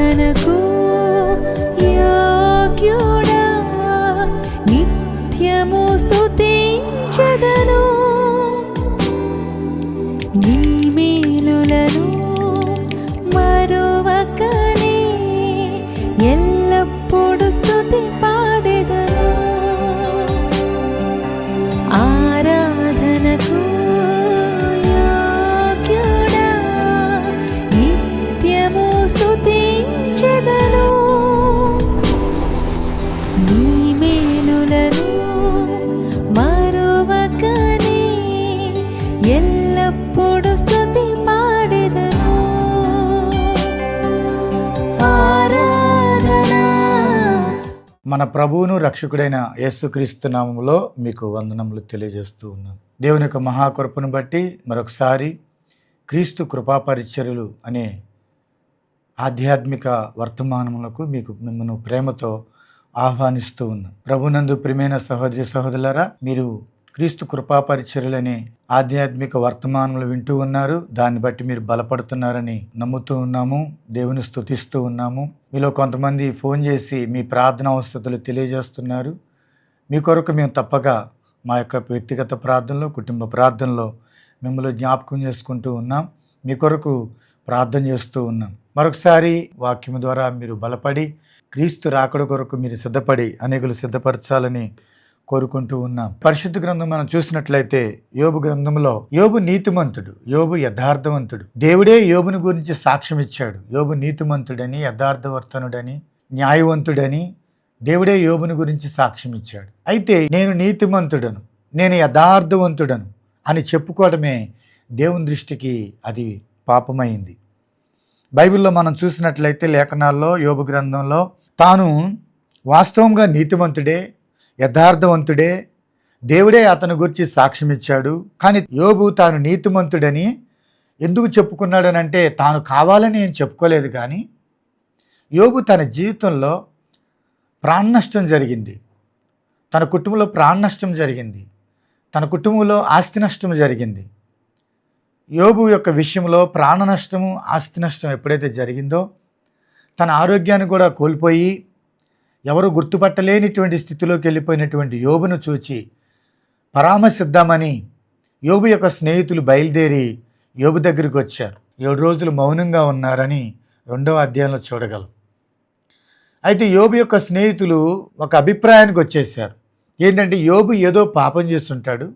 ఆరాధనకు యోగ్యుడా, నిత్యము స్తుతించెదను. నీ మేలులను మరువకనే ఎల్లప్పుడు స్తుతి పాడెదను. ఆరాధనకు యోగ్యుడా, నిత్యము స్తుతించెదను. నీ మేలులను మరువకనే ఎల్లప్పుడు స్తుతి పాడెదను. ఆరాధన. మన ప్రభువును రక్షకుడైన యేసుక్రీస్తు నామములో మీకు వందనములు తెలియజేస్తూ ఉన్నాను. దేవుని యొక్క మహాకృపను బట్టి మరొకసారి క్రీస్తు కృపాపరిచర్యలు అనే ఆధ్యాత్మిక వర్తమానములకు మిమ్మల్ని ప్రేమతో ఆహ్వానిస్తూ ఉన్నాను. ప్రభునందు ప్రియమైన సహోదరి సహోదరులారా, మీరు క్రీస్తు కృపాపరిచర్యలనే ఆధ్యాత్మిక వర్తమానములు వింటూ ఉన్నారు. దాన్ని బట్టి మీరు బలపడుతున్నారని నమ్ముతూ ఉన్నాము. దేవుని స్తుతిస్తూ ఉన్నాము. మీలో కొంతమంది ఫోన్ చేసి మీ ప్రార్థన అవసరతలు తెలియజేస్తున్నారు. మీ కొరకు మేము తప్పక మా యొక్క వ్యక్తిగత ప్రార్థనలో, కుటుంబ ప్రార్థనలో మిమ్మల్ని జ్ఞాపకం చేసుకుంటూ ఉన్నాం. మీ కొరకు ప్రార్థన చేస్తూ ఉన్నాం. మరొకసారి వాక్యం ద్వారా మీరు బలపడి క్రీస్తు రాకడ కొరకు మీరు సిద్ధపడి అనేకులు సిద్ధపరచాలని కోరుకుంటూ ఉన్నాం. పరిశుద్ధ గ్రంథం మనం చూసినట్లయితే యోబు గ్రంథంలో యోబు నీతిమంతుడు, యోబు యథార్థవంతుడు. దేవుడే యోబుని గురించి సాక్ష్యం ఇచ్చాడు. యోబు నీతిమంతుడని, యథార్థవర్తనుడని, న్యాయవంతుడని దేవుడే యోబుని గురించి సాక్ష్యం ఇచ్చాడు. అయితే నేను నీతిమంతుడను, నేను యథార్థవంతుడను అని చెప్పుకోవడమే దేవుని దృష్టికి అది పాపమైంది. బైబిల్లో మనం చూసినట్లయితే లేఖనాల్లో యోబు గ్రంథంలో తాను వాస్తవంగా నీతిమంతుడే, యథార్థవంతుడే, దేవుడే అతని గురించి సాక్ష్యం ఇచ్చాడు. కానీ యోబు తాను నీతిమంతుడని ఎందుకు చెప్పుకున్నాడనంటే తాను కావాలని ఏం చెప్పుకోలేదు. కానీ యోబు తన జీవితంలో ప్రాణనష్టం జరిగింది, తన కుటుంబంలో ప్రాణనష్టం జరిగింది, తన కుటుంబంలో ఆస్తి నష్టం జరిగింది. యోబు యొక్క విషయంలో ప్రాణ నష్టము, ఆస్తి నష్టం ఎప్పుడైతే జరిగిందో తన ఆరోగ్యాన్ని కూడా కోల్పోయి ఎవరు గుర్తుపట్టలేనిటువంటి స్థితిలోకి వెళ్ళిపోయినటువంటి యోబును చూచి పరామర్శిద్దామని యోబు యొక్క స్నేహితులు బయలుదేరి యోబు దగ్గరికి వచ్చారు. 7 రోజులు మౌనంగా ఉన్నారని 2వ అధ్యాయంలో చూడగలం. అయితే యోబు యొక్క స్నేహితులు ఒక అభిప్రాయానికి వచ్చేసారు. ఏంటంటే యోబు ఏదో పాపం చేస్తుంటాడు,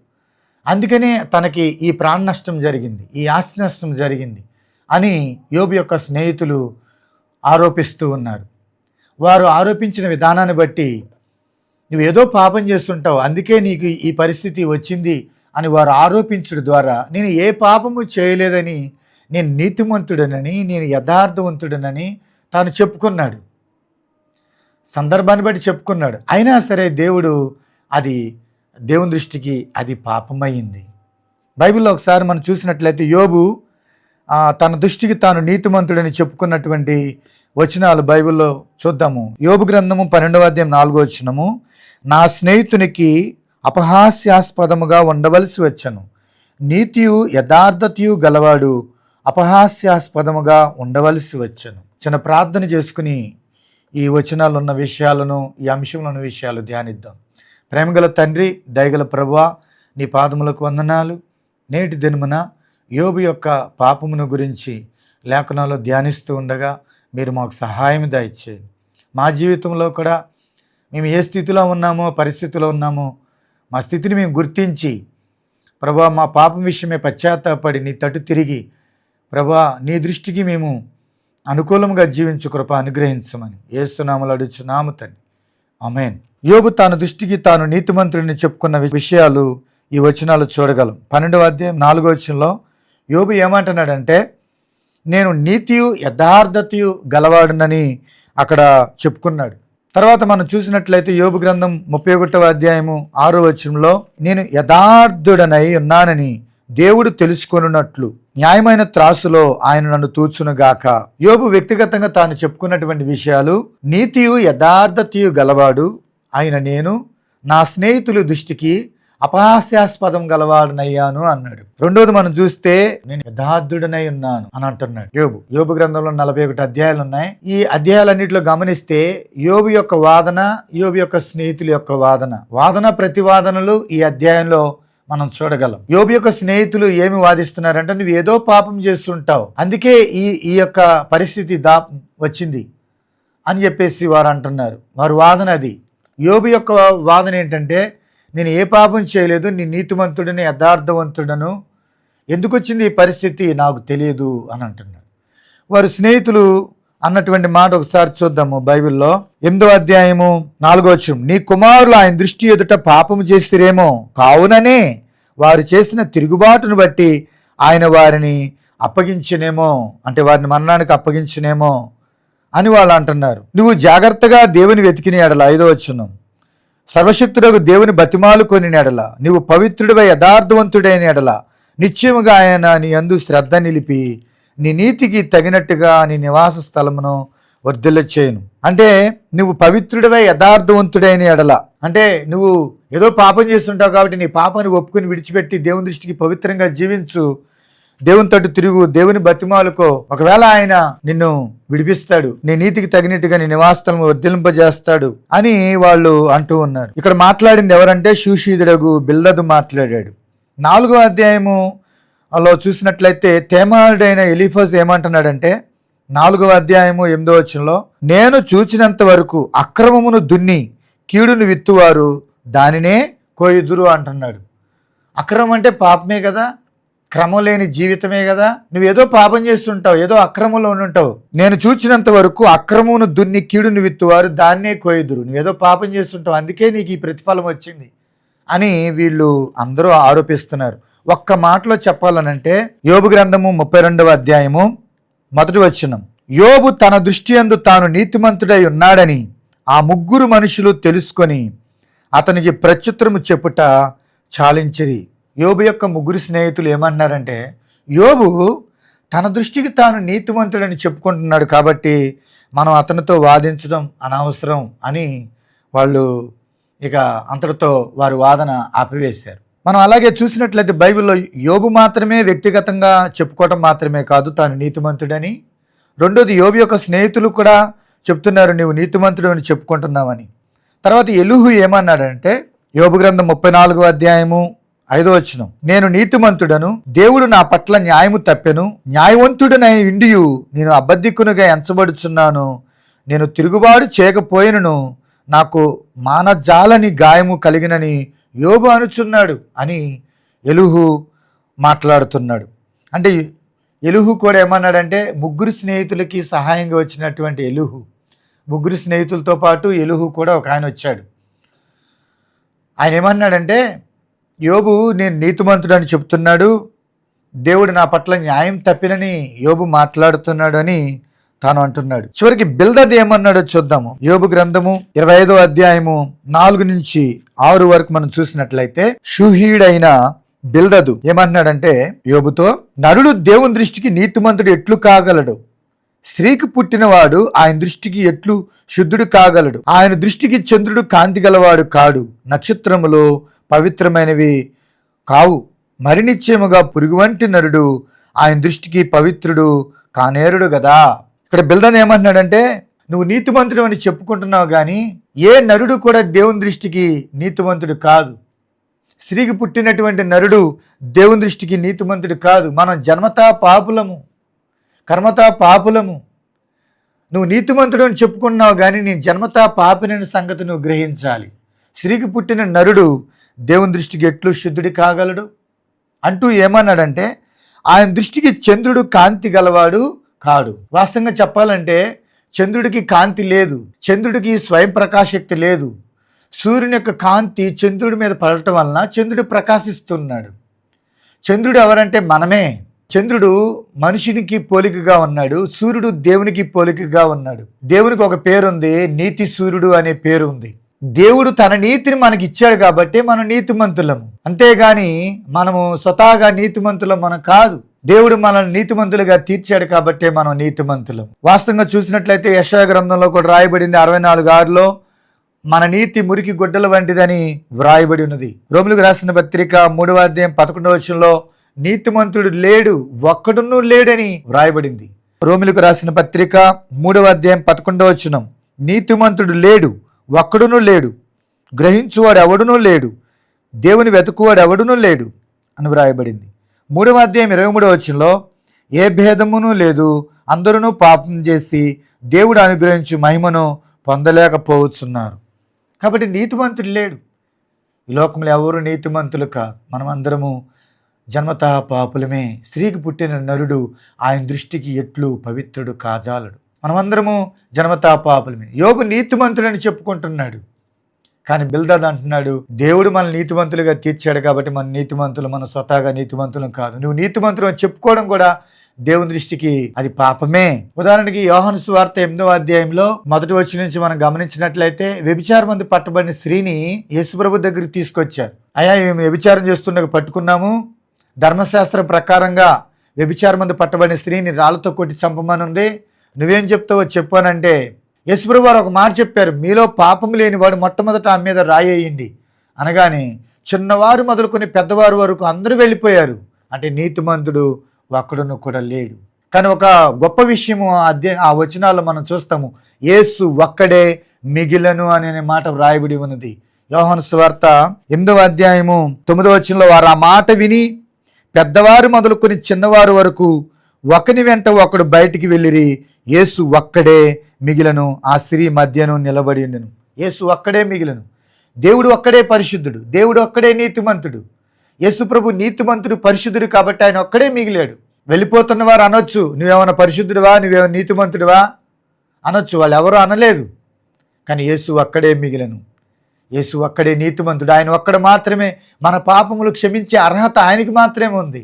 అందుకనే తనకి ఈ ప్రాణ నష్టం జరిగింది, ఈ ఆస్తి నష్టం జరిగింది అని యోబు యొక్క స్నేహితులు ఆరోపిస్తూ ఉన్నారు. వారు ఆరోపించిన విధానాన్ని బట్టి నువ్వు ఏదో పాపం చేస్తుంటావు, అందుకే నీకు ఈ పరిస్థితి వచ్చింది అని వారు ఆరోపించడం ద్వారా నేను ఏ పాపము చేయలేదని, నేను నీతిమంతుడనని, నేను యథార్థవంతుడనని తాను చెప్పుకున్నాడు. సందర్భాన్ని బట్టి చెప్పుకున్నాడు. అయినా సరే దేవుని దృష్టికి అది పాపమైంది. బైబిల్లో ఒకసారి మనం చూసినట్లయితే యోబు తన దృష్టికి తాను నీతిమంతుడని చెప్పుకున్నటువంటి వచనాలు బైబిల్లో చూద్దాము. యోబు గ్రంథము 12వ అధ్యాయం 4వ వచనము, నా స్నేహితునికి అపహాస్యాస్పదముగా ఉండవలసి వచ్చను, నీతియు యథార్థతయు గలవాడు అపహాస్యాస్పదముగా ఉండవలసి వచ్చను. చిన్న ప్రార్థన చేసుకుని ఈ వచనాలు ఉన్న విషయాలను, ఈ అంశంలో ఉన్న విషయాలు ధ్యానిద్దాం. ప్రేమగల తండ్రి, దయగల ప్రభువా, నీ పాదములకు వందనాలు. నేటి దినమున యోబు యొక్క పాపమును గురించి లేఖనాల్లో ధ్యానిస్తూ ఉండగా మీరు మాకు సహాయం దయచేయండి. మా జీవితంలో కూడా మేము ఏ స్థితిలో ఉన్నామో, పరిస్థితిలో ఉన్నామో, మా స్థితిని మేము గుర్తించి ప్రభువా మా పాపం విషయమే పశ్చాత్తాపడి నీ తట్టు తిరిగి ప్రభువా నీ దృష్టికి మేము అనుకూలంగా జీవించు కృప అనుగ్రహించమని యేసు నామములో అడుగుచున్నాము తండ్రి, ఆమేన్. యోబు తాను దృష్టికి తాను నీతిమంతుడిని చెప్పుకున్న విషయాలు ఈ వచనాలు చూడగలం. 12వ అధ్యాయం 4వ వచనంలో యోబు ఏమంటున్నాడంటే నేను నీతియు యథార్థతయు గలవాడునని అక్కడ చెప్పుకున్నాడు. తర్వాత మనం చూసినట్లయితే యోబు గ్రంథం 31వ అధ్యాయము 6వ వచనంలో నేను యథార్థుడనై ఉన్నానని దేవుడు తెలుసుకొనున్నట్లు న్యాయమైన త్రాసులో ఆయన నన్ను తూచునుగాక. యోబు వ్యక్తిగతంగా తాను చెప్పుకున్నటువంటి విషయాలు, నీతియు యథార్థతయు గలవాడు ఆయన నేను, నా స్నేహితుల దృష్టికి అపహాస్యాస్పదం గలవాడనయ్యాను అన్నాడు. రెండోది మనం చూస్తే నేను యథార్థుడనై ఉన్నాను అని అంటున్నాడు యోబు గ్రంథంలో 41 అధ్యాయాలు ఉన్నాయి. ఈ అధ్యాయాలన్నింటిలో గమనిస్తే యోబు యొక్క వాదన, యోబు యొక్క స్నేహితుల యొక్క వాదన ప్రతివాదనలు ఈ అధ్యాయంలో మనం చూడగలం. యోబు యొక్క స్నేహితులు ఏమి వాదిస్తున్నారంటే, నువ్వు ఏదో పాపం చేస్తుంటావు, అందుకే ఈ యొక్క పరిస్థితి వచ్చింది అని చెప్పేసి వారు అంటున్నారు. వారి వాదన అది. యోబు యొక్క వాదన ఏంటంటే, నేను ఏ పాపం చేయలేదు, నీ నీతిమంతుడిని యథార్థవంతుడను, ఎందుకు వచ్చింది ఈ పరిస్థితి నాకు తెలియదు అని అంటున్నాడు. వారు స్నేహితులు అన్నటువంటి మాట ఒకసారి చూద్దాము. బైబిల్లో 8వ అధ్యాయము 4వ వచనం, నీ కుమారులు ఆయన దృష్టి ఎదుట పాపము చేసిరేమో, కావుననే వారు చేసిన తిరుగుబాటును బట్టి ఆయన వారిని అప్పగించనేమో, అంటే వారిని మరణానికి అప్పగించనేమో అని వాళ్ళు అంటున్నారు. నువ్వు జాగ్రత్తగా దేవుని వెతికిన ఎడల, 5వ వచనం, సర్వశక్తుడకు దేవుని బతిమాలు కొని ఎడల, నీవు పవిత్రుడివై యథార్థవంతుడైన ఎడల నిశ్చయముగా ఆయన నీ యందు శ్రద్ధ నిలిపి నీ నీతికి తగినట్టుగా నీ నివాస స్థలమును వర్ధిల్ల చేయను. అంటే నువ్వు పవిత్రుడివై యథార్థవంతుడైన ఎడల, అంటే నువ్వు ఏదో పాపం చేస్తుంటావు కాబట్టి నీ పాపాన్ని ఒప్పుకొని విడిచిపెట్టి దేవుని దృష్టికి పవిత్రంగా జీవించు, దేవుని తట్టు తిరుగు, దేవుని బతిమాలుకో, ఒకవేళ ఆయన నిన్ను విడిపిస్తాడు, నీ నీతికి తగినట్టుగా నీ నివాసస్థలం వర్ధిలింపజేస్తాడు అని వాళ్ళు అంటూ ఉన్నారు. ఇక్కడ మాట్లాడింది ఎవరంటే షూషీదుడగు బిల్దదు మాట్లాడాడు. 4వ అధ్యాయము అలా చూసినట్లయితే తేమానుడైన ఎలీఫజ్ ఏమంటున్నాడంటే, 4వ అధ్యాయము 8వ వచనంలో, నేను చూచినంత వరకు అక్రమమును దున్ని కీడును విత్తువారు దానినే కోయుదురు అంటున్నాడు. అక్రమం అంటే పాపమే కదా, క్రమం లేని జీవితమే కదా. నువ్వేదో పాపం చేస్తుంటావు, ఏదో అక్రమంలో ఉంటావు. నేను చూచినంత వరకు అక్రమమును దున్ని కీడును విత్తువారు దాన్నే కోయుదురు. నువ్వేదో పాపం చేస్తుంటావు, అందుకే నీకు ఈ ప్రతిఫలం వచ్చింది అని వీళ్ళు అందరూ ఆరోపిస్తున్నారు. ఒక్క మాటలో చెప్పాలనంటే యోబు గ్రంథము 32వ అధ్యాయము 1వ వచనం, యోబు తన దృష్టి యందు తాను నీతిమంతుడై ఉన్నాడని ఆ ముగ్గురు మనుషులు తెలుసుకొని అతనికి ప్రత్యుత్తరము చెప్పుట చాలించిరి. యోబు యొక్క ముగ్గురు స్నేహితులు ఏమన్నారంటే, యోబు తన దృష్టికి తాను నీతిమంతుడని చెప్పుకుంటున్నాడు కాబట్టి మనం అతనితో వాదించడం అనవసరం అని వాళ్ళు ఇక అంతటితో వారి వాదన ఆపివేశారు. మనం అలాగే చూసినట్లయితే బైబిల్లో యోబు మాత్రమే వ్యక్తిగతంగా చెప్పుకోవటం మాత్రమే కాదు తాను నీతిమంతుడని, రెండోది యోబు యొక్క స్నేహితులు కూడా చెప్తున్నారు నీవు నీతిమంతుడు అని చెప్పుకుంటున్నావని. తర్వాత ఎలుహు ఏమన్నాడంటే యోబు గ్రంథం 34వ అధ్యాయము 5వ వచనం, నేను నీతిమంతుడను, దేవుడు నా పట్ల న్యాయము తప్పెను, న్యాయవంతుడనై ఇండియు నేను అబద్ధికునిగా ఎంచబడుచున్నాను, నేను తిరుగుబాటు చేయకపోయినను నాకు మానజాలని గాయము కలిగినని యోబు అనుచున్నాడు అని ఎలుహు మాట్లాడుతున్నాడు. అంటే ఎలుహు కూడా ఏమన్నాడంటే, ముగ్గురు స్నేహితులకి సహాయంగా వచ్చినటువంటి ఎలుహు, ముగ్గురు స్నేహితులతో పాటు ఎలుహు కూడా ఒక ఆయన వచ్చాడు. ఆయన ఏమన్నాడంటే, యోబు నేను నీతిమంతుడు అని చెప్తున్నాడు, దేవుడు నా పట్ల న్యాయం తప్పినని యోబు మాట్లాడుతున్నాడు అని తాను అంటున్నాడు. చివరికి బిల్దద్ ఏమన్నాడో చూద్దాము. యోబు గ్రంథము 25వ అధ్యాయము 4 నుంచి 6 వరకు మనం చూసినట్లయితే షూహీడైన బిల్దదు ఏమన్నాడంటే యోబుతో, నరుడు దేవుని దృష్టికి నీతిమంతుడు ఎట్లు కాగలడు, స్త్రీకి పుట్టినవాడు ఆయన దృష్టికి ఎట్లు శుద్ధుడు కాగలడు, ఆయన దృష్టికి చంద్రుడు కాంతి గలవాడు కాడు, నక్షత్రములు పవిత్రమైనవి కావు, మరి నిశ్చయముగా పురుగు వంటి నరుడు ఆయన దృష్టికి పవిత్రుడు కానేరుడు కదా. ఇక్కడ బిల్దన్ ఏమంటున్నాడంటే, నువ్వు నీతిమంతుడు అని చెప్పుకుంటున్నావు కానీ ఏ నరుడు కూడా దేవుని దృష్టికి నీతిమంతుడు కాదు. స్త్రీకి పుట్టినటువంటి నరుడు దేవుని దృష్టికి నీతిమంతుడు కాదు. మనం జన్మతా పాపులము, కర్మతా పాపులము. నువ్వు నీతిమంతుడు అని చెప్పుకున్నావు కానీ నేను జన్మతా పాపినని సంగతి నువ్వు గ్రహించాలి. స్త్రీకి పుట్టిన నరుడు దేవుని దృష్టికి ఎట్లు శుద్ధుడి కాగలడు అంటూ ఏమన్నాడంటే, ఆయన దృష్టికి చంద్రుడు కాంతి గలవాడు కాడు. వాస్తవంగా చెప్పాలంటే చంద్రుడికి కాంతి లేదు, చంద్రుడికి స్వయం ప్రకాశక్తి లేదు. సూర్యుని యొక్క కాంతి చంద్రుడి మీద పడటం వలన చంద్రుడు ప్రకాశిస్తున్నాడు. చంద్రుడు ఎవరంటే మనమే. చంద్రుడు మనుషునికి పోలికగా ఉన్నాడు, సూర్యుడు దేవునికి పోలికగా ఉన్నాడు. దేవునికి ఒక పేరుంది, నీతి సూర్యుడు అనే పేరు ఉంది. దేవుడు తన నీతిని మనకి ఇచ్చాడు కాబట్టి మనం నీతిమంతులము, అంతేగాని మనము స్వతహాగా నీతిమంతులం మనం కాదు. దేవుడు మనల్ని నీతిమంతులుగా తీర్చాడు కాబట్టి మనం నీతిమంతులం. వాస్తవంగా చూసినట్లయితే యెషయా గ్రంథంలో కూడా రాయబడింది 64:6లో, మన నీతి మురికి గుడ్డల వంటిదని వ్రాయబడి ఉన్నది. రోమిలకు రాసిన పత్రిక 3వ అధ్యాయం 11వ వచనంలో నీతిమంతుడు లేడు, ఒక్కడునూ లేడని వ్రాయబడింది. రోమిలకు రాసిన పత్రిక 3వ అధ్యాయం 11వ వచనం, నీతిమంతుడు లేడు, ఒక్కడునూ లేడు, గ్రహించువాడు ఎవడునూ లేడు, దేవుని వెతుకువాడు ఎవడునూ లేడు అని వ్రాయబడింది. 3వ అధ్యాయం 23వ వచనంలో ఏ భేదమునూ లేదు, అందరూ పాపం చేసి దేవుడు అనుగ్రహించి మహిమను పొందలేకపోతున్నారు. కాబట్టి నీతిమంతుడు లేడు. ఈ లోకంలో ఎవరు నీతిమంతులు కాదు. మనమందరము జన్మతః పాపులమే. స్త్రీకి పుట్టిన నరుడు ఆయన దృష్టికి ఎట్లు పవిత్రుడు కాజాలడు. మనమందరము జన్మతః పాపులమే. యోబు నీతిమంతుడని చెప్పుకుంటున్నాడు, కానీ బిల్దద్ అంటున్నాడు దేవుడు మన నీతిమంతులుగా తీర్చాడు కాబట్టి మన నీతిమంతులు, మన స్వతహాగా నీతిమంతులు కాదు. నువ్వు నీతిమంతులు అని చెప్పుకోవడం కూడా దేవుని దృష్టికి అది పాపమే. ఉదాహరణకి యోహాను సువార్త 8వ అధ్యాయంలో 1వ వచనం నుంచి మనం గమనించినట్లయితే వ్యభిచారం మందు పట్టబడిన స్త్రీని యేసుప్రభు దగ్గరికి తీసుకొచ్చారు. అయ్యా మేము వ్యభిచారం చేస్తుండగా పట్టుకున్నాము, ధర్మశాస్త్రం ప్రకారంగా వ్యభిచారం మందు పట్టబడిన స్త్రీని రాళ్లతో కొట్టి చంపమనుంది, నువ్వేం చెప్తావో చెప్పానంటే యేసుప్రభు వారు ఒక మాట చెప్పారు, మీలో పాపం లేని వాడు మొట్టమొదట ఆమె మీద రాయేయండి అనగానే చిన్నవారు మొదలుకొని పెద్దవారు వరకు అందరూ వెళ్ళిపోయారు. అంటే నీతిమంతుడు ఒక్కడును కూడా లేడు. కానీ ఒక గొప్ప విషయము ఆ వచనాల్లో మనం చూస్తాము, యేసు ఒక్కడే మిగిలను అనే మాట వ్రాయబడి ఉన్నది. యోహాను సువార్త 8వ అధ్యాయము 9వ వచనంలో వారు ఆ మాట విని పెద్దవారు మొదలుకొని చిన్నవారు వరకు ఒకని వెంట ఒకడు బయటికి వెళ్ళిరి, యేసు ఒక్కడే మిగిలను, ఆ స్త్రీ మధ్యను నిలబడి ఉండెను. యేసు ఒక్కడే మిగిలను. దేవుడు ఒక్కడే పరిశుద్ధుడు, దేవుడు ఒక్కడే నీతిమంతుడు. యేసు ప్రభు నీతిమంతుడు, పరిశుద్ధుడు కాబట్టి ఆయన ఒక్కడే మిగిలాడు. వెళ్ళిపోతున్న వారు అనొచ్చు, నువ్వేమైనా పరిశుద్ధుడివా, నువ్వేమైనా నీతిమంతుడివా అనొచ్చు, వాళ్ళు ఎవరో అనలేదు. కానీ యేసు ఒక్కడే మిగిలను, యేసు ఒక్కడే నీతిమంతుడు. ఆయన ఒక్కడ మాత్రమే మన పాపములు క్షమించే అర్హత ఆయనకి మాత్రమే ఉంది.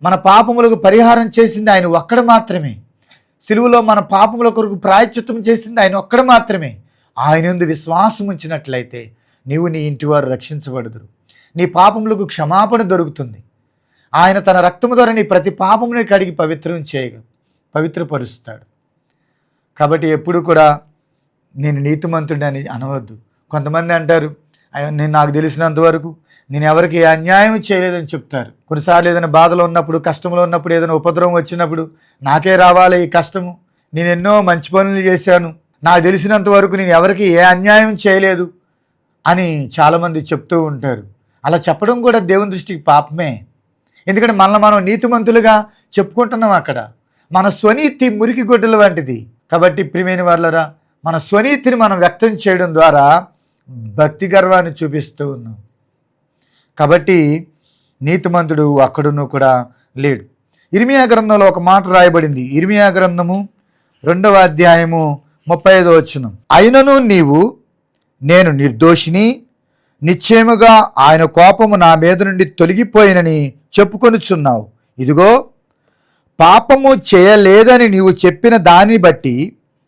మన పాపములకు పరిహారం చేసింది ఆయన ఒక్కడ మాత్రమే. సిలువలో మన పాపముల కొరకు ప్రాయశ్చిత్తం చేసింది ఆయన ఒక్కడ మాత్రమే. ఆయన యందు విశ్వాసం ఉంచినట్లయితే నీవు నీ ఇంటి వారు రక్షించబడుదురు, నీ పాపములకు క్షమాపణ దొరుకుతుంది. ఆయన తన రక్తము ద్వారా నీ ప్రతి పాపముని కడిగి పవిత్రపరుస్తాడు. కాబట్టి ఎప్పుడు కూడా నేను నీతిమంతుడని అనవద్దు. కొంతమంది అంటారు, నాకు తెలిసినంత వరకు నేను ఎవరికి అన్యాయం చేయలేదని చెప్తారు. కొన్నిసార్లు ఏదైనా బాధలో ఉన్నప్పుడు, కష్టంలో ఉన్నప్పుడు, ఏదైనా ఉపద్రవం వచ్చినప్పుడు నాకే రావాలి ఈ కష్టము, నేను ఎన్నో మంచి పనులు చేశాను, నాకు తెలిసినంత వరకు నేను ఎవరికి ఏ అన్యాయం చేయలేదు అని చాలామంది చెప్తూ ఉంటారు. అలా చెప్పడం కూడా దేవుని దృష్టికి పాపమే. ఎందుకంటే మనల్ని మనం నీతిమంతులుగా చెప్పుకుంటున్నాం. అక్కడ మన స్వనీతి మురికి గొడ్డల వంటిది. కాబట్టి ప్రియమైన వాళ్ళరా, మన స్వనీతిని మనం వ్యక్తం చేయడం ద్వారా భక్తి గర్వాన్ని చూపిస్తూ ఉన్నాం. కాబట్టి నీతిమంతుడు అక్కడును కూడా లేడు. ఇర్మియా గ్రంథంలో ఒక మాట రాయబడింది. ఇర్మియా గ్రంథము 2వ అధ్యాయము 35వ వచనం, అయినను నీవు నేను నిర్దోషిని, నిశ్చయముగా ఆయన కోపము నా మీద నుండి తొలగిపోయినని చెప్పుకొనుచున్నావు. ఇదిగో పాపము చేయలేదని నీవు చెప్పిన దాన్ని బట్టి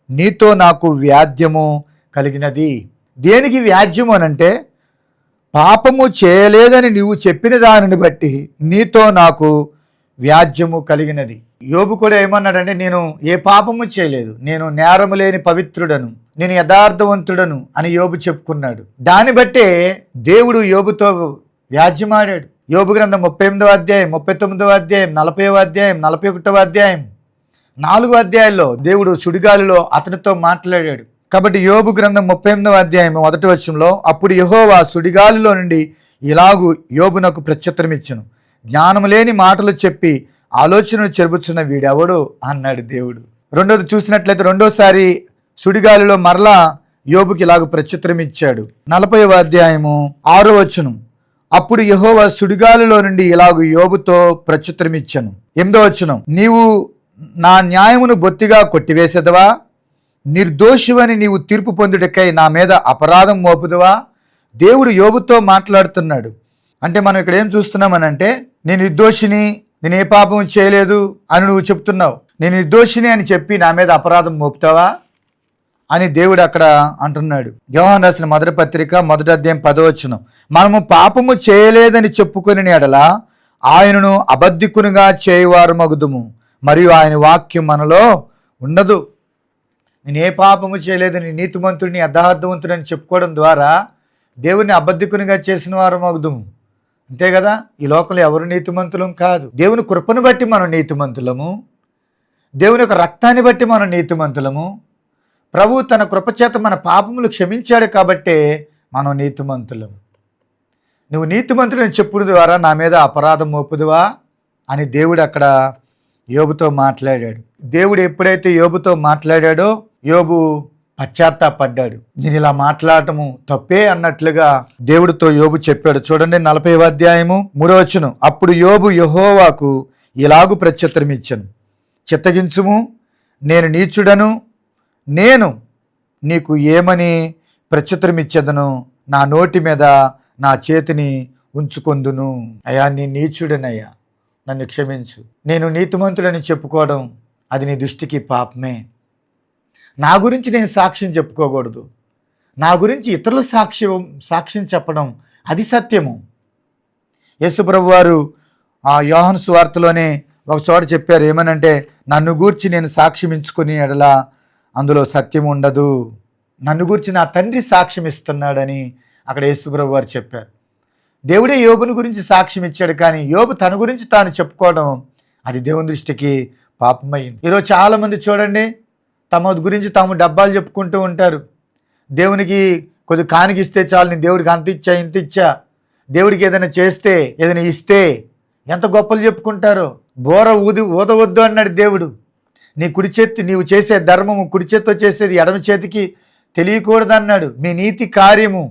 నీతో నాకు వ్యాజ్యము కలిగినది. దేనికి వ్యాజ్యము అనంటే పాపము చేయలేదని నీవు చెప్పిన దానిని బట్టి నీతో నాకు వ్యాజ్యము కలిగినది. యోబు కూడా ఏమన్నాడంటే, నేను ఏ పాపము చేయలేదు, నేను నేరము లేని పవిత్రుడను, నేను యథార్థవంతుడను అని యోబు చెప్పుకున్నాడు. దాన్ని బట్టే దేవుడు యోబుతో వ్యాజ్యమాడాడు. యోబు గ్రంథం 38వ అధ్యాయం, 39వ అధ్యాయం, 40వ అధ్యాయం, 41వ అధ్యాయం, 4 అధ్యాయాల్లో దేవుడు సుడిగాలిలో అతనితో మాట్లాడాడు. కాబట్టి యోబు గ్రంథం 38వ అధ్యాయం 1వ వచనంలో, అప్పుడు యెహోవా సుడిగాలిలో నుండి ఇలాగు యోబునకు ప్రత్యుత్తరం ఇచ్చెను, జ్ఞానము లేని మాటలు చెప్పి ఆలోచనలు చెరుపుచున్న వీడెవడు అన్నాడు దేవుడు. రెండోది చూసినట్లయితే రెండోసారి సుడిగాలిలో మరలా యోబుకి ఇలాగ ప్రత్యుత్తరం ఇచ్చాడు. 40వ అధ్యాయము 6వ వచనం, అప్పుడు యెహోవా సుడిగాలిలో నుండి ఇలాగ యోబుతో ప్రత్యుత్తరం ఇచ్చెను. 8వ వచనం, నీవు నా న్యాయమును బొత్తిగా కొట్టివేసేదవా, నిర్దోషివని నీవు తీర్పు పొందుటకై నా మీద అపరాధం మోపుదవా. దేవుడు యోబుతో మాట్లాడుతున్నాడు. అంటే మనం ఇక్కడ ఏం చూస్తున్నామనంటే, నేను నిర్దోషిని, నేను ఏ పాపం చేయలేదు అని నువ్వు చెప్తున్నావు, నేను నిర్దోషిని అని చెప్పి నా మీద అపరాధం మోపుతావా అని దేవుడు అక్కడ అంటున్నాడు. యోహాను రాసిన మొదటి పత్రిక 1వ అధ్యాయం 10వ వచనం, మనము పాపము చేయలేదని చెప్పుకొని ఎడల ఆయనను అబద్ధికునిగా చేయవారు మగుదుము, మరియు ఆయన వాక్యం మనలో ఉండదు. నేను ఏ పాపము చేయలేదు, నీ నీతిమంతుడిని యథార్థవంతుడని చెప్పుకోవడం ద్వారా దేవుని అబద్ధికునిగా చేసిన వారం అవుదుము. అంతే కదా. ఈ లోకంలో ఎవరు నీతిమంతులం కాదు. దేవుని కృపను బట్టి మనం నీతిమంతులము, దేవుని యొక్క రక్తాన్ని బట్టి మనం నీతిమంతులము. ప్రభు తన కృపచేత మన పాపములు క్షమించాడు కాబట్టే మనం నీతిమంతులము. నువ్వు నీతిమంతులని చెప్పుడు ద్వారా నా మీద అపరాధం మోపుదువా అని దేవుడు అక్కడ యోబుతో మాట్లాడాడు. దేవుడు ఎప్పుడైతే యోబుతో మాట్లాడాడో యోబు పశ్చాత్తాపడ్డాడు. నేను ఇలా మాట్లాడటము తప్పే అన్నట్లుగా దేవుడితో యోబు చెప్పాడు. చూడండి 40వ అధ్యాయము 3వ వచనం. అప్పుడు యోబు యెహోవాకు ఇలాగు ప్రత్యుత్తరం ఇచ్చాను, చిత్తగించుము, నేను నీచుడను, నేను నీకు ఏమని ప్రత్యుత్తరం ఇచ్చేదను, నా నోటి మీద నా చేతిని ఉంచుకొందును. అయ్యా నీ నీచుడనయ్యా, నన్ను క్షమించు. నేను నీతిమంతుడని చెప్పుకోవడం అది నీ దృష్టికి పాపమే. నా గురించి నేను సాక్ష్యం చెప్పుకోకూడదు, నా గురించి ఇతరుల సాక్ష్యం చెప్పడం అది సత్యము. యేసుప్రభు వారు ఆ యోహాను సువార్తలోనే ఒక చోట చెప్పారు, ఏమనంటే నన్ను గూర్చి నేను సాక్ష్యం ఇచ్చుకుని ఎడల అందులో సత్యం ఉండదు. నన్ను గూర్చి నా తండ్రి సాక్ష్యం ఇస్తున్నాడని అక్కడ యేసుప్రభు వారు చెప్పారు. దేవుడే యోబుని గురించి సాక్ష్యం ఇచ్చాడు, కానీ యోబు తన గురించి తాను చెప్పుకోవడం అది దేవుని దృష్టికి పాపమైంది. ఈరోజు చాలామంది చూడండి, తమ గురించి తాము డబ్బాలు చెప్పుకుంటూ ఉంటారు. దేవునికి కొద్ది కానిగిస్తే చాలు, నేను దేవుడికి అంత ఇచ్చా ఇంత ఇచ్చా, దేవుడికి ఏదైనా చేస్తే ఏదైనా ఇస్తే ఎంత గొప్పలు చెప్పుకుంటారో. బోర ఊదవద్దు అన్నాడు దేవుడు. నీ కుడి చేతి నీవు చేసే ధర్మము కుడి చేతితో చేసేది ఎడమ చేతికి తెలియకూడదు అన్నాడు. మీ నీతి కార్యము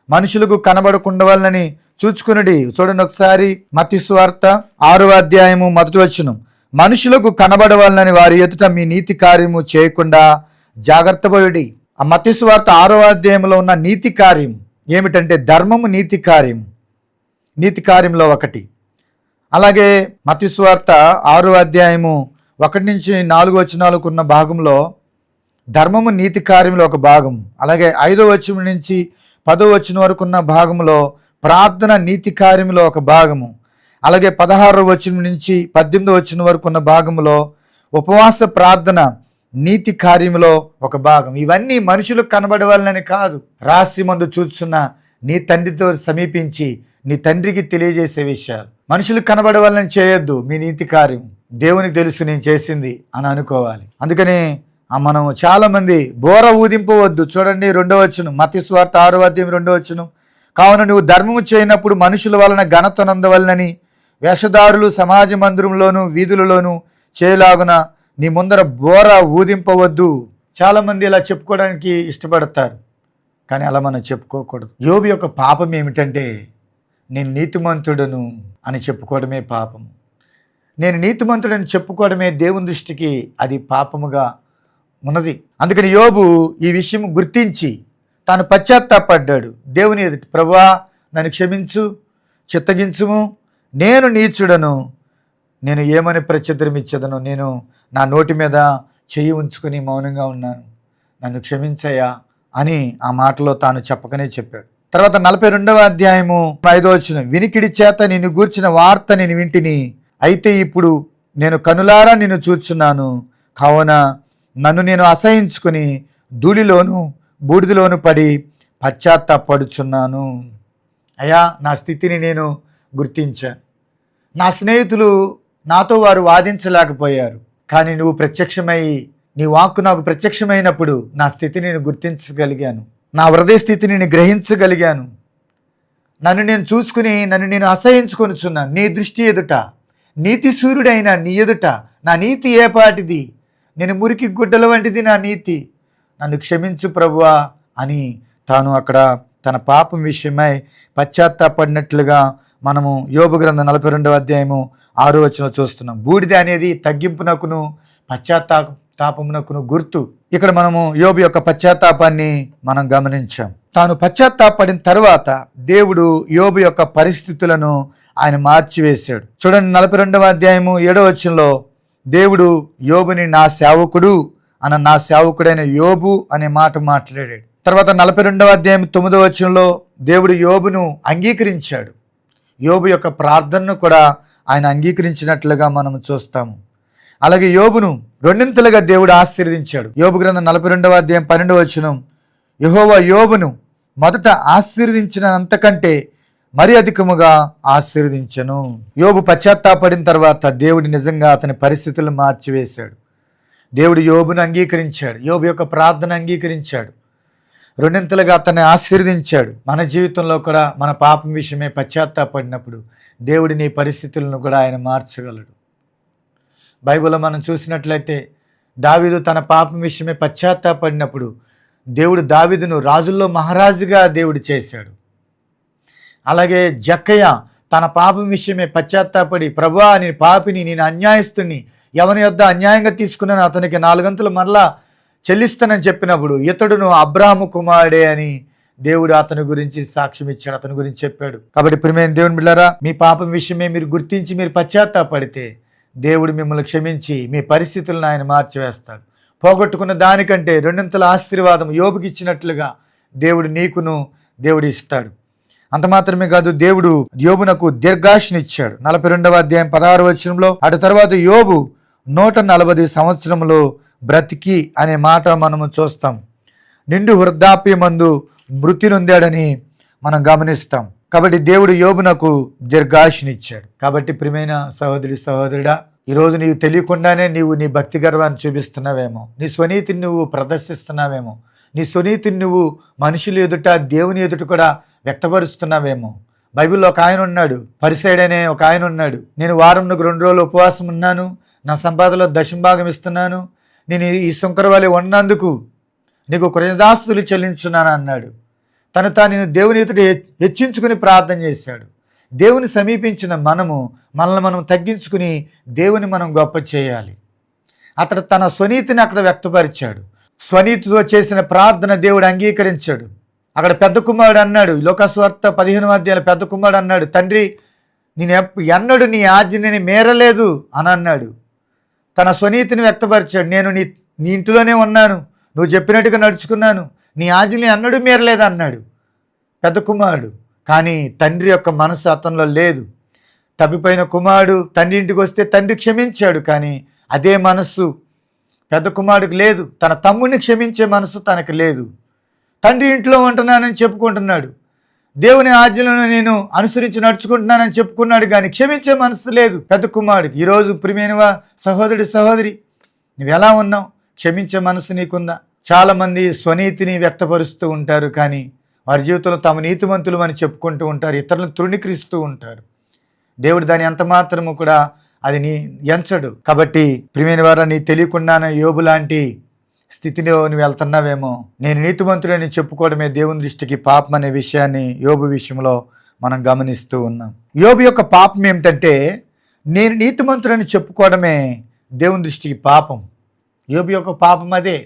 మనుషులకు కనబడకుండా వాళ్ళని చూచుకునుడి. చూడండి ఒకసారి మత్తయి సువార్త 6వ అధ్యాయము 1వ వచనం. మనుషులకు కనబడవాలని వారి ఎదుట మీ నీతి కార్యము చేయకుండా జాగ్రత్త పడుడి. ఆ మత్తయి సువార్త 6వ అధ్యాయంలో ఉన్న నీతి కార్యం ఏమిటంటే ధర్మము, నీతి కార్యం, నీతి కార్యంలో ఒకటి. అలాగే మత్తయి సువార్త 6వ అధ్యాయము 1 నుంచి 4 వచనాలకు ఉన్న భాగంలో ధర్మము నీతి కార్యంలో ఒక భాగం. అలాగే 5వ వచనం నుంచి 10వ వచనం వరకు ఉన్న భాగంలో ప్రార్థన నీతి కార్యంలో ఒక భాగము. అలాగే 16వ వచనం నుంచి 18వ వచనం వరకు ఉన్న భాగంలో ఉపవాస ప్రార్థన నీతి కార్యంలో ఒక భాగం. ఇవన్నీ మనుషులకు కనబడవాలని కాదు, రాసి మందు చూస్తున్న నీ తండ్రితో సమీపించి నీ తండ్రికి తెలియజేసే విషయాలు. మనుషులకు కనబడవాలని చేయొద్దు. మీ నీతి కార్యం దేవునికి తెలుసు నేను చేసింది అని అనుకోవాలి. అందుకని మనం చాలామంది బోర ఊదింపవద్దు. చూడండి 2వ వచనం, మత్తయి సువార్త 6వ అధ్యాయం 2వ వచనం. కావున నువ్వు ధర్మము చేయనప్పుడు మనుషుల వలన ఘనత నందవలనని వేషధారులు సమాజ మందిరంలోను వీధులలోను చేయలాగున నీ ముందర బోర ఊదింపవద్దు. చాలామంది ఇలా చెప్పుకోవడానికి ఇష్టపడతారు, కానీ అలా మనం చెప్పుకోకూడదు. యోబు యొక్క పాపం ఏమిటంటే నేను నీతిమంతుడను అని చెప్పుకోవడమే పాపము. నేను నీతిమంతుడని చెప్పుకోవడమే దేవుని దృష్టికి అది పాపముగా ఉన్నది. అందుకని యోబు ఈ విషయం గుర్తించి తాను పశ్చాత్తాపడ్డాడు. దేవుని ఎదుట ప్రభువా నన్ను క్షమించు, చిత్తగించుము, నేను నీచుడను, నేను ఏమని ప్రత్యుత్తరం ఇచ్చేదను, నేను నా నోటి మీద చెయ్యి ఉంచుకుని మౌనంగా ఉన్నాను, నన్ను క్షమించయ్యా అని ఆ మాటలో తాను చెప్పకనే చెప్పాడు. తర్వాత 42వ అధ్యాయము 5వ వచనం. వినికిడి చేత నిన్ను గూర్చిన వార్త నేను వింటిని, అయితే ఇప్పుడు నేను కనులారా నిన్ను చూచున్నాను, కావున నన్ను నేను అసహించుకుని ధూళిలోను బూడిదలోను పడి పశ్చాత్తాపడుచున్నాను. అయ్యా నా స్థితిని నేను గుర్తించాను. నా స్నేహితులు నాతో వారు వాదించలేకపోయారు, కానీ నువ్వు ప్రత్యక్షమై నీ వాక్కు నాకు ప్రత్యక్షమైనప్పుడు నా స్థితిని నేను గుర్తించగలిగాను, నా హృదయ స్థితిని నేను గ్రహించగలిగాను. నన్ను నేను చూసుకుని నన్ను నేను అసహించుకొనుచున్నాను. నీ దృష్టి ఎదుట, నీతి సూర్యుడైన నీ ఎదుట నా నీతి ఏపాటిది, నేను మురికి గుడ్డల వంటిది నా నీతి, నన్ను క్షమించు ప్రభువా అని తాను అక్కడ తన పాపం విషయమై పశ్చాత్తాపడినట్లుగా మనము యోబు గ్రంథం 42వ అధ్యాయము 6వ వచనం చూస్తున్నాం. బూడిద అనేది తగ్గింపునకును పశ్చాత్తాపమునకును గుర్తు. ఇక్కడ మనము యోబు యొక్క పశ్చాత్తాపాన్ని మనం గమనించాం. తాను పశ్చాత్తాపడిన తర్వాత దేవుడు యోబు యొక్క పరిస్థితులను ఆయన మార్చివేశాడు. చూడండి 42వ అధ్యాయము 7వ వచనంలో దేవుడు యోబుని నా సేవకుడు అన్న నా సేవకుడైన యోబు అనే మాట మాట్లాడాడు. తర్వాత 42వ అధ్యాయం 9వ వచనంలో దేవుడు యోబును అంగీకరించాడు. యోబు యొక్క ప్రార్థనను కూడా ఆయన అంగీకరించినట్లుగా మనం చూస్తాము. అలాగే యోబును రెండింతలుగా దేవుడు ఆశీర్వదించాడు. యోబు గ్రంథం 42వ అధ్యాయం 12వ వచనం, యెహోవా యోబును మొదట ఆశీర్వదించినంతకంటే మరి అధికముగా ఆశీర్వదించెను. యోబు పశ్చాత్తాపడిన తర్వాత దేవుడు నిజంగా అతని పరిస్థితులను మార్చివేశాడు. దేవుడు యోబును అంగీకరించాడు, యోబు యొక్క ప్రార్థన అంగీకరించాడు, రెండింతలుగా అతన్ని ఆశీర్వదించాడు. మన జీవితంలో కూడా మన పాపం విషయమే పశ్చాత్తాపడినప్పుడు దేవుడి నీ పరిస్థితులను కూడా ఆయన మార్చగలడు. బైబిల్లో మనం చూసినట్లయితే దావీదు తన పాపం విషయమే పశ్చాత్తాపడినప్పుడు దేవుడు దావీదును రాజుల్లో మహారాజుగా దేవుడు చేశాడు. అలాగే జక్కయ్య తన పాపం విషయమే పశ్చాత్తాపడి, ప్రభువా నేను పాపిని, నేను అన్యాయస్తుని, ఎవని యొద్ద అన్యాయంగా తీసుకున్నాను అతనికి 4 గంతులు మరలా చెల్లిస్తానని చెప్పినప్పుడు ఇతడును అబ్రాహాము కుమారుడే అని దేవుడు అతని గురించి సాక్ష్యం ఇచ్చాడు, అతని గురించి చెప్పాడు. కాబట్టి ప్రియమైన దేవుని బిడ్డలారా, మీ పాపం విషయమే మీరు గుర్తించి మీరు పశ్చాత్తాపడితే దేవుడు మిమ్మల్ని క్షమించి మీ పరిస్థితులను ఆయన మార్చివేస్తాడు. పోగొట్టుకున్న దానికంటే రెండింతల ఆశీర్వాదం యోబుకి ఇచ్చినట్లుగా దేవుడు నీకును దేవుడు ఇస్తాడు. అంత మాత్రమే కాదు, దేవుడు యోబునకు దీర్ఘాయుష్నిచ్చాడు. 42వ అధ్యాయం 16వ వచనంలో, అటు తర్వాత యోబు 140 సంవత్సరములు బ్రతికి అనే మాట మనము చూస్తాం. నిండు వృద్ధాప్యమందు మృతి నొందాడని మనం గమనిస్తాం. కాబట్టి దేవుడు యోబునకు దీర్ఘాయుష్నిచ్చాడు. కాబట్టి ప్రియమైన సహోదరి సహోదరుడా, ఈరోజు నీవు తెలియకుండానే నీ భక్తి గర్వాన్ని చూపిస్తున్నావేమో, నీ స్వనీతిని నువ్వు ప్రదర్శిస్తున్నావేమో, నీ స్వనీతిని నువ్వు మనుషుల ఎదుట దేవుని ఎదుట కూడా వ్యక్తపరుస్తున్నావేమో. బైబిల్లో ఒక ఆయన ఉన్నాడు, పరిసైడనే ఒక ఆయన ఉన్నాడు. నేను వారంకు 2 రోజులు ఉపవాసం ఉన్నాను, నా సంపాదనలో దశంభాగం ఇస్తున్నాను, నేను ఈ శుంకరవాలి ఉన్నందుకు నీకు కృతజ్ఞతాస్తుతులు చెల్లించున్నాను అన్నాడు. తాను దేవుని ఎదుట హెచ్చించుకుని ప్రార్థన చేశాడు. దేవుని సమీపించిన మనల్ని మనం తగ్గించుకుని దేవుని మనం గొప్ప చేయాలి. అతడు తన స్వనీతిని అక్కడ వ్యక్తపరిచాడు. స్వనీతితో చేసిన ప్రార్థన దేవుడు అంగీకరించాడు. అక్కడ పెద్ద కుమారుడు అన్నాడు, లోకాసువార్త 15వ అధ్యాయంలో పెద్ద కుమారుడు అన్నాడు, తండ్రి నేను ఎన్నడూ నీ ఆజ్ఞని మేరలేదు అని అన్నాడు. తన స్వనీతిని వ్యక్తపరిచాడు. నేను నీ ఇంటిలోనే ఉన్నాను, నువ్వు చెప్పినట్టుగా నడుచుకున్నాను, నీ ఆజ్ఞని ఎన్నడూ మేరలేదు అన్నాడు పెద్ద కుమారుడు. కానీ తండ్రి యొక్క మనసు అతనిలో లేదు. తప్పిపోయిన కుమారుడు తండ్రి ఇంటికి వస్తే తండ్రి క్షమించాడు, కానీ అదే మనస్సు పెద్ద కుమారుడికి లేదు. తన తమ్ముడిని క్షమించే మనసు తనకు లేదు. తండ్రి ఇంట్లో ఉంటున్నానని చెప్పుకుంటున్నాడు, దేవుని ఆజ్ఞలను నేను అనుసరించి నడుచుకుంటున్నానని చెప్పుకున్నాడు, కానీ క్షమించే మనసు లేదు పెద్ద కుమారుడికి. ఈరోజు ప్రియమైనవా సహోదరి సహోదరి, నువ్వు ఎలా ఉన్నావు? క్షమించే మనసు నీకుందా? చాలామంది స్వనీతిని వ్యక్తపరుస్తూ ఉంటారు, కానీ వారి జీవితంలో తమ నీతిమంతులు అని చెప్పుకుంటూ ఉంటారు, ఇతరులను తృణీకరిస్తూ ఉంటారు. దేవుడు దాని ఎంత మాత్రము కూడా అది ఎంచడు. కాబట్టి ప్రియమైన వారా, నీ తెలియకుండానే యోబు లాంటి స్థితిలో నువ్వు వెళ్తున్నావేమో. నేను నీతిమంతుడని చెప్పుకోవడమే దేవుని దృష్టికి పాపం అనే విషయాన్ని యోబు విషయంలో మనం గమనిస్తూ ఉన్నాం. యోబు యొక్క పాపం ఏమిటంటే, నేను నీతిమంతుడని చెప్పుకోవడమే దేవుని దృష్టికి పాపం. యోబు యొక్క పాపం అదే.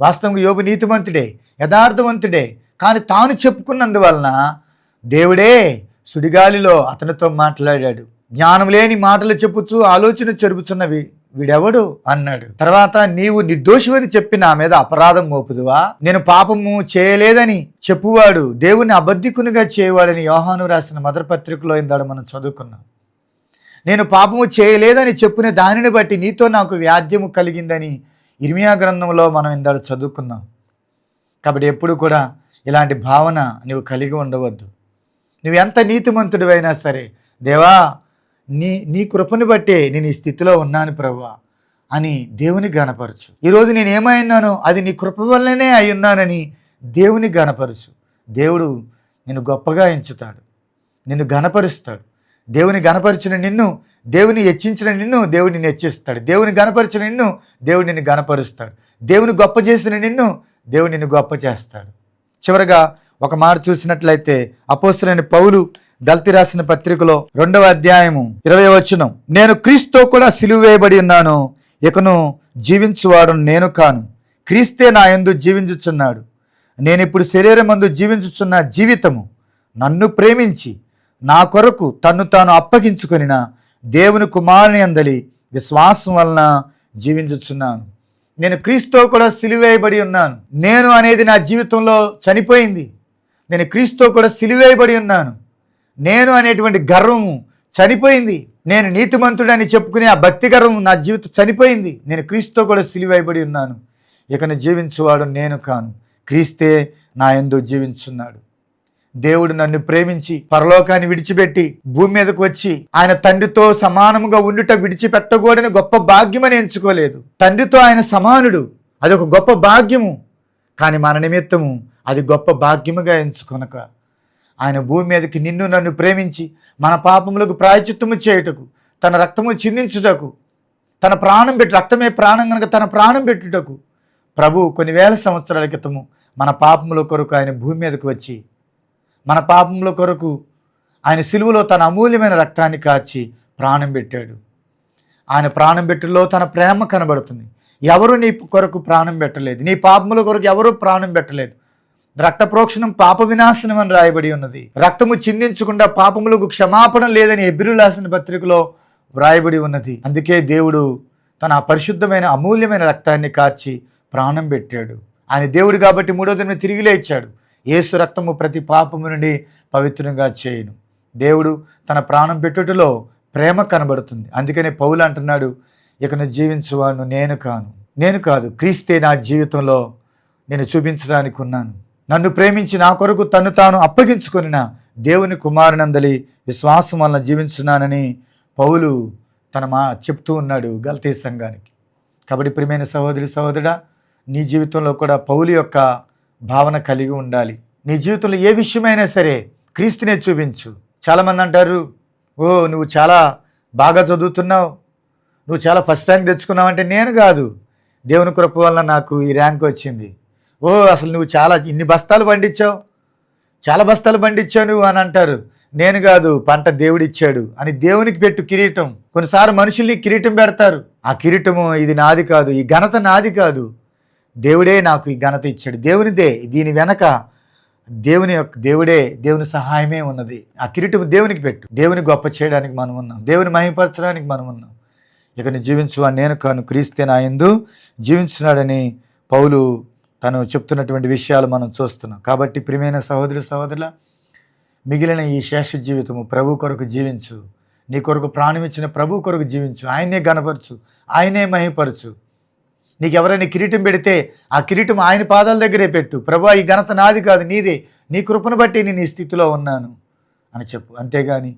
వాస్తవంగా యోబు నీతిమంతుడే, యథార్థవంతుడే, కానీ తాను చెప్పుకున్నందువలన దేవుడే సుడిగాలిలో అతనితో మాట్లాడాడు. జ్ఞానం లేని మాటలు చెప్పుచు ఆలోచన చెరుపుచున్నవి వీడెవడు అన్నాడు. తర్వాత నీవు నిర్దోషివని చెప్పి నా మీద అపరాధం మోపుదువా? నేను పాపము చేయలేదని చెప్పువాడు దేవుని అబద్ధికునిగా చేయవాడని యోహాను రాసిన మొదటి పత్రికలో ఇందాడు మనం చదువుకున్నాం. నేను పాపము చేయలేదని చెప్పునే దానిని బట్టి నీతో నాకు వ్యాధ్యము కలిగిందని ఇర్మియా గ్రంథంలో మనం ఇందాడు చదువుకున్నాం. కాబట్టి ఎప్పుడు కూడా ఇలాంటి భావన నువ్వు కలిగి ఉండవద్దు. నువ్వు ఎంత నీతిమంతుడివైనా సరే, దేవా నీ కృపను బట్టే నేను ఈ స్థితిలో ఉన్నాను ప్రభువా అని దేవుని గణపరచు. ఈరోజు నేను ఏమైనానో అది నీ కృప వల్లనే అయి ఉన్నానని దేవుని గణపరచు. దేవుడు నిన్ను గొప్పగా ఎంచుతాడు, నిన్ను గణపరుస్తాడు. దేవుని గణపరిచిన నిన్ను, దేవుని హెచ్చించిన నిన్ను దేవుడు నిన్ను హెచ్చిస్తాడు. దేవుని గణపరిచిన నిన్ను దేవుడు నిన్ను గణపరుస్తాడు. దేవుని గొప్ప చేసిన నిన్ను దేవుడు నిన్ను గొప్ప చేస్తాడు. చివరగా ఒక మాట చూసినట్లయితే అపోస్తలుడైన పౌలు గల్తీ రాసిన పత్రికలో 2వ అధ్యాయము 20వ వచనం, నేను క్రీస్తుతో కూడా సిలువ వేయబడి ఉన్నాను, ఇకను జీవించువాడు నేను కాను, క్రీస్తే నా యందు జీవించుచున్నాడు. నేను ఇప్పుడు శరీరమందు జీవించుచున్న జీవితము నన్ను ప్రేమించి నా కొరకు తన్ను తాను అప్పగించుకొనిన దేవుని కుమారుని యందలి విశ్వాసం వలన జీవించుచున్నాను. నేను క్రీస్తుతో కూడా సిలువేయబడి ఉన్నాను. నేను అనేది నా జీవితంలో చనిపోయింది. నేను క్రీస్తుతో కూడా సిలువేయబడి ఉన్నాను. నేను అనేటువంటి గర్వము చనిపోయింది. నేను నీతిమంతుడని చెప్పుకునే ఆ భక్తికరం నా జీవితం చనిపోయింది. నేను క్రీస్తుతో కూడా సిలువైబడి ఉన్నాను. ఇకను జీవించువాడు నేను కాను, క్రీస్తే నా యందు జీవించున్నాడు. దేవుడు నన్ను ప్రేమించి పరలోకాన్ని విడిచిపెట్టి భూమి మీదకు వచ్చి ఆయన తండ్రితో సమానముగా ఉండుట విడిచిపెట్టకూడని గొప్ప భాగ్యమని ఎంచుకోలేదు. తండ్రితో ఆయన సమానుడు, అదొక గొప్ప భాగ్యము. కానీ మన నిమిత్తము అది గొప్ప భాగ్యముగా ఎంచుకొనక ఆయన భూమి మీదకి నిన్ను నన్ను ప్రేమించి మన పాపములకు ప్రాయచిత్తము చేయుటకు, తన రక్తము చిందించుటకు, తన ప్రాణం పెట్టి, రక్తమే ప్రాణం కనుక తన ప్రాణం పెట్టుటకు ప్రభు కొన్ని వేల సంవత్సరాల క్రితము మన పాపముల కొరకు ఆయన భూమి మీదకు వచ్చి మన పాపముల కొరకు ఆయన సిలువలో తన అమూల్యమైన రక్తాన్ని కాచి ప్రాణం పెట్టాడు. ఆయన ప్రాణం పెట్టులో తన ప్రేమ కనబడుతుంది. ఎవరు నీ కొరకు ప్రాణం పెట్టలేదు, నీ పాపముల కొరకు ఎవరు ప్రాణం పెట్టలేదు. రక్త ప్రోక్షణం పాప వినాశనం అని రాయబడి ఉన్నది. రక్తము చిందించకుండా పాపములకు క్షమాపణ లేదని హెబ్రీయులకు రాసిన పత్రికలో వ్రాయబడి ఉన్నది. అందుకే దేవుడు తన పరిశుద్ధమైన అమూల్యమైన రక్తాన్ని కార్చి ప్రాణం పెట్టాడు. ఆయన దేవుడు కాబట్టి మూడో దినం తిరిగి లేచాడు. యేసు రక్తము ప్రతి పాపము నుండి పవిత్రంగా చేయును. దేవుడు తన ప్రాణం పెట్టుటలో ప్రేమ కనబడుతుంది. అందుకనే పౌలు అంటున్నాడు, ఇకను జీవించువాను నేను కాదు, క్రీస్తే నా జీవితంలో నేను చూపించడానికి ఉన్నాను. నన్ను ప్రేమించి నా కొరకు తను తాను అప్పగించుకొనిన దేవుని కుమారునందలి విశ్వాసం వలన జీవించున్నానని పౌలు చెప్తూ ఉన్నాడు గలతీ సంఘానికి. కాబట్టి ప్రియమైన సహోదరి సహోదరుడా, నీ జీవితంలో కూడా పౌలు యొక్క భావన కలిగి ఉండాలి. నీ జీవితంలో ఏ విషయమైనా సరే క్రీస్తునే చూపించు. చాలామంది అంటారు, ఓ నువ్వు చాలా బాగా చదువుతున్నావు, నువ్వు చాలా ఫస్ట్ ర్యాంక్ తెచ్చుకున్నావు. అంటే నేను కాదు, దేవుని కృప వల్ల నాకు ఈ ర్యాంక్ వచ్చింది. ఓ అసలు నువ్వు ఇన్ని బస్తాలు పండించావు, చాలా బస్తాలు పండించావు నువ్వు అని అంటారు. నేను కాదు, పంట దేవుడిచ్చాడు అని దేవునికి పెట్టు కిరీటం. కొన్నిసార్లు మనుషుల్ని కిరీటం పెడతారు. ఆ కిరీటము ఇది నాది కాదు, ఈ ఘనత నాది కాదు, దేవుడే నాకు ఈ ఘనత ఇచ్చాడు, దేవునిదే. దీని వెనక దేవుని సహాయమే ఉన్నది. ఆ కిరీటం దేవునికి పెట్టు. దేవుని గొప్ప చేయడానికి మనం ఉన్నాం, దేవుని మహిమపరచడానికి మనం ఉన్నాం. ఇక నీ జీవించువా నేను కాను, క్రీస్తే నా యందు జీవించున్నాడని పౌలు తను చెప్తున్నటువంటి విషయాలు మనం చూస్తున్నాం. కాబట్టి ప్రియమైన సహోదరుల, మిగిలిన ఈ శేష జీవితము ప్రభు కొరకు జీవించు. నీ కొరకు ప్రాణం ఇచ్చిన ప్రభు కొరకు జీవించు. ఆయనే గణపరచు, ఆయనే మహిమపరచు. నీకు ఎవరైనా కిరీటం పెడితే ఆ కిరీటం ఆయన పాదాల దగ్గరే పెట్టు. ప్రభు ఈ ఘనత నాది కాదు, నీదే, నీ కృపను బట్టి నేను ఈ స్థితిలో ఉన్నాను అని చెప్పు. అంతేగాని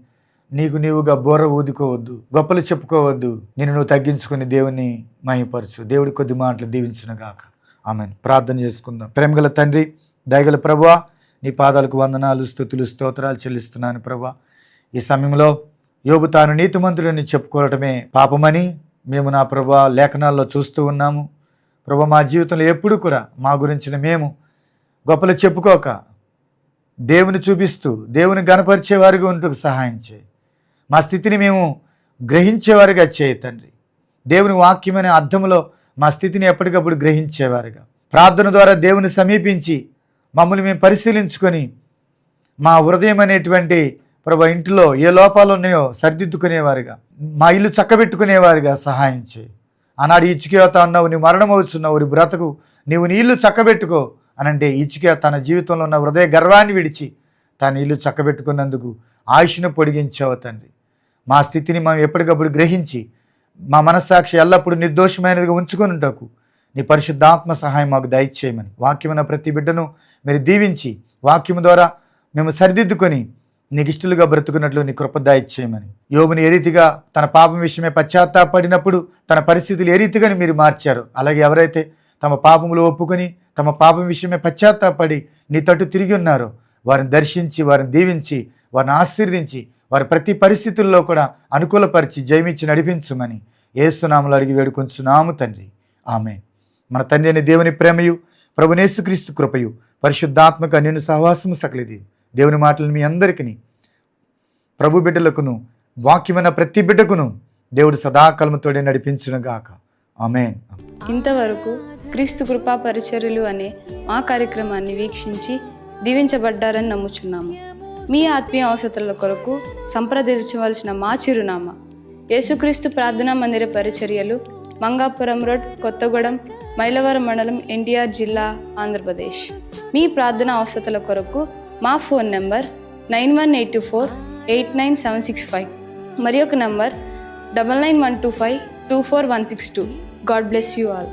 నీవుగా బోర్ర ఊదుకోవద్దు, గొప్పలు చెప్పుకోవద్దు. నువ్వు తగ్గించుకుని దేవుని మహిమపరచు. దేవుడి కొద్ది మాటలు దీవించునుగాక. ఆమేన్. ప్రార్థన చేసుకుందాం. ప్రేమగల తండ్రి, దయగల ప్రభువా, నీ పాదాలకు వందనాలు, స్తుతులు, స్తోత్రాలు చెల్లిస్తున్నాను ప్రభువా. ఈ సమయంలో యోబు తాను నీతిమంతుడని చెప్పుకోవటమే పాపమని మేము నా ప్రభువా లేఖనాల్లో చూస్తూ ఉన్నాము. ప్రభువా, మా జీవితంలో ఎప్పుడు కూడా మా గురించిన మేము గొప్పలు చెప్పుకోక దేవుని చూపిస్తూ దేవుని గణపరిచేవారిగా ఉంటూ సహాయం చేయి. మా స్థితిని మేము గ్రహించేవారిగా చేయి తండ్రి. దేవుని వాక్యమైన అర్థంలో మా స్థితిని ఎప్పటికప్పుడు గ్రహించేవారుగా, ప్రార్థన ద్వారా దేవుని సమీపించి మమ్మల్ని మేము పరిశీలించుకొని మా హృదయం అనేటువంటి ప్రభు ఇంటిలో ఏ లోపాలు ఉన్నాయో సరిదిద్దుకునేవారుగా, మా ఇల్లు చక్కబెట్టుకునేవారుగా సహాయం చేయి. ఆనాడు ఇచ్చుకేత అన్నావు, నీ మరణం అవుతున్నావు, నీ బ్రతుకు నీవు నీ ఇల్లు చక్కబెట్టుకో అనంటే ఇచ్చుకే తన జీవితంలో ఉన్న హృదయ గర్వాన్ని విడిచి తన ఇల్లు చక్కబెట్టుకున్నందుకు ఆయుష్ను పొడిగించావు తండ్రి. మా స్థితిని మనం ఎప్పటికప్పుడు గ్రహించి మా మనస్సాక్షి ఎల్లప్పుడూ నిర్దోషమైనదిగా ఉంచుకొనుటకు నీ పరిశుద్ధాత్మ సహాయం మాకు దయచేయమని, వాక్యమైన ప్రతి బిడ్డను మీరు దీవించి వాక్యం ద్వారా మేము సరిదిద్దుకొని నీకు ఇష్టలుగా బ్రతుకున్నట్లు నీ కృప దయచేయమని, యోబుని ఏ రీతిగా తన పాపం విషయమే పశ్చాత్తాపడినప్పుడు తన పరిస్థితులు ఏ రీతిగాని మీరు మార్చారు, అలాగే ఎవరైతే తమ పాపములు ఒప్పుకొని తమ పాపం విషయమే పశ్చాత్తాపడి నీ తట్టు తిరిగి ఉన్నారో వారిని దర్శించి, వారిని దీవించి, వారిని ఆశీర్వదించి, వారి ప్రతి పరిస్థితుల్లో కూడా అనుకూలపరిచి జయమిచ్చి నడిపించమని యేసు నామములో అడిగి వేడుకొంచున్నాము తండ్రి. ఆమేన్. మన తండ్రి అయిన దేవుని ప్రేమయు ప్రభువైన యేసుక్రీస్తు కృపయు పరిశుద్ధాత్మక అన్యోన్య సహవాసము సకలిది దేవుని మాటలు మీ అందరికీ ప్రభు బిడ్డలకును వాక్యమైన ప్రతి బిడ్డకును దేవుడు సదాకాలముతోడే నడిపించునుగాక. ఆమేన్. ఇంతవరకు క్రీస్తు కృపా పరిచర్యలు అనే మా కార్యక్రమాన్ని వీక్షించి దీవించబడ్డారని నమ్ముచున్నాము. మీ ఆత్మీయ అవసరాల కొరకు సంప్రదించవలసిన మా చిరునామా: యేసుక్రీస్తు ప్రార్థనా మందిర పరిచర్యలు, మంగాపురం రోడ్, కొత్తగూడెం, మైలవరం మండలం, ఎన్టీఆర్ జిల్లా, ఆంధ్రప్రదేశ్. మీ ప్రార్థనా అవసరాల కొరకు మా ఫోన్ నెంబర్ 9184897765. మరి ఒక number 9912524162. God bless you all.